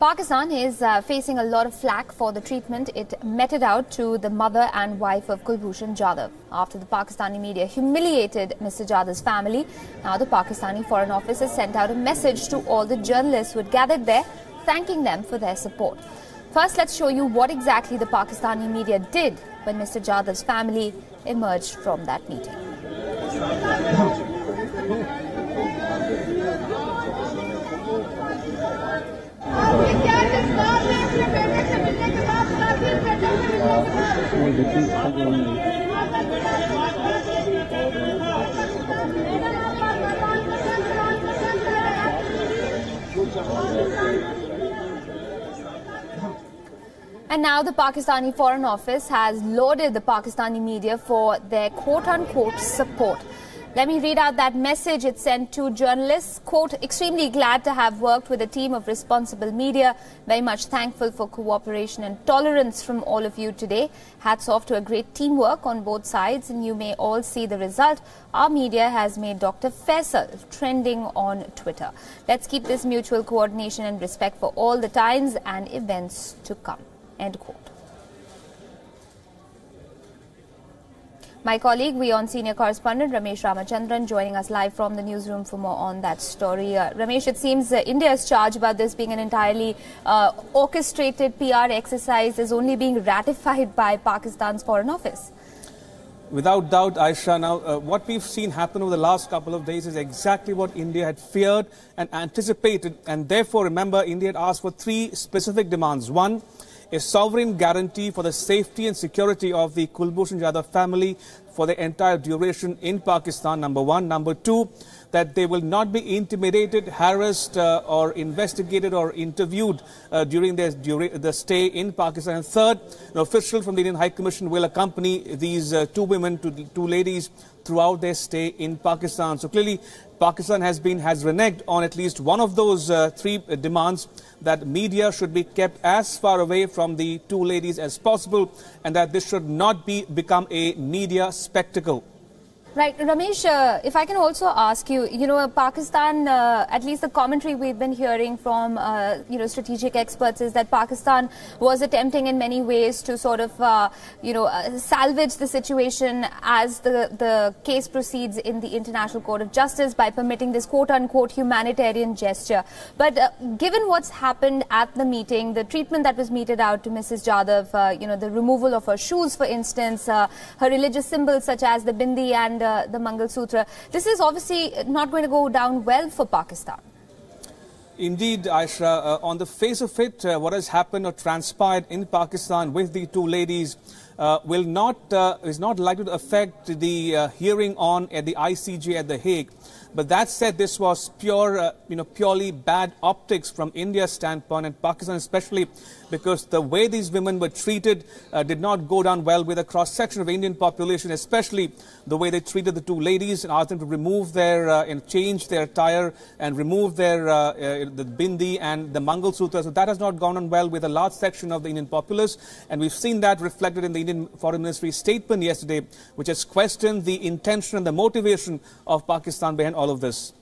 Pakistan is facing a lot of flack for the treatment it meted out to the mother and wife of Kulbhushan Jadhav. After the Pakistani media humiliated Mr. Jadhav's family, now the Pakistani Foreign Office has sent out a message to all the journalists who had gathered there, thanking them for their support. First, let's show you what exactly the Pakistani media did when Mr. Jadhav's family emerged from that meeting. And now the Pakistani Foreign Office has lauded the Pakistani media for their quote-unquote support. Let me read out that message it sent to journalists. Quote, extremely glad to have worked with a team of responsible media. Very much thankful for cooperation and tolerance from all of you today. Hats off to a great teamwork on both sides, and you may all see the result. Our media has made Dr. Faisal trending on Twitter. Let's keep this mutual coordination and respect for all the times and events to come. End quote. My colleague, WION senior correspondent Ramesh Ramachandran joining us live from the newsroom for more on that story. Ramesh, it seems India's charge about this being an entirely orchestrated PR exercise is only being ratified by Pakistan's Foreign Office. Without doubt, Aisha, now what we've seen happen over the last couple of days is exactly what India had feared and anticipated. And therefore, remember, India had asked for three specific demands. One, a sovereign guarantee for the safety and security of the Kulbhushan Jadhav family for the entire duration in Pakistan, number one. Number two, that they will not be intimidated, harassed or investigated or interviewed during the stay in Pakistan. And third, an official from the Indian High Commission will accompany these two ladies throughout their stay in Pakistan. So clearly, Pakistan has reneged on at least one of those three demands, that media should be kept as far away from the two ladies as possible, and that this should not become a media spectacle. Right. Ramesh, if I can also ask you, Pakistan, at least the commentary we've been hearing from, strategic experts is that Pakistan was attempting in many ways to sort of, salvage the situation as the case proceeds in the International Court of Justice by permitting this quote-unquote humanitarian gesture. But given what's happened at the meeting, the treatment that was meted out to Mrs. Jadhav, the removal of her shoes, for instance, her religious symbols such as the bindi and the Mangal Sutra. This is obviously not going to go down well for Pakistan. Indeed, Aisha, on the face of it, what has happened or transpired in Pakistan with the two ladies is not likely to affect the hearing at the ICJ at The Hague. But that said, this was purely bad optics from India's standpoint, and Pakistan especially, because the way these women were treated did not go down well with a cross-section of Indian population, especially the way they treated the two ladies and asked them to remove change their attire and remove the bindi and the Mangal Sutra. So that has not gone on well with a large section of the Indian populace, and we've seen that reflected in the Indian Foreign Ministry statement yesterday, which has questioned the intention and the motivation of Pakistan behind all of this.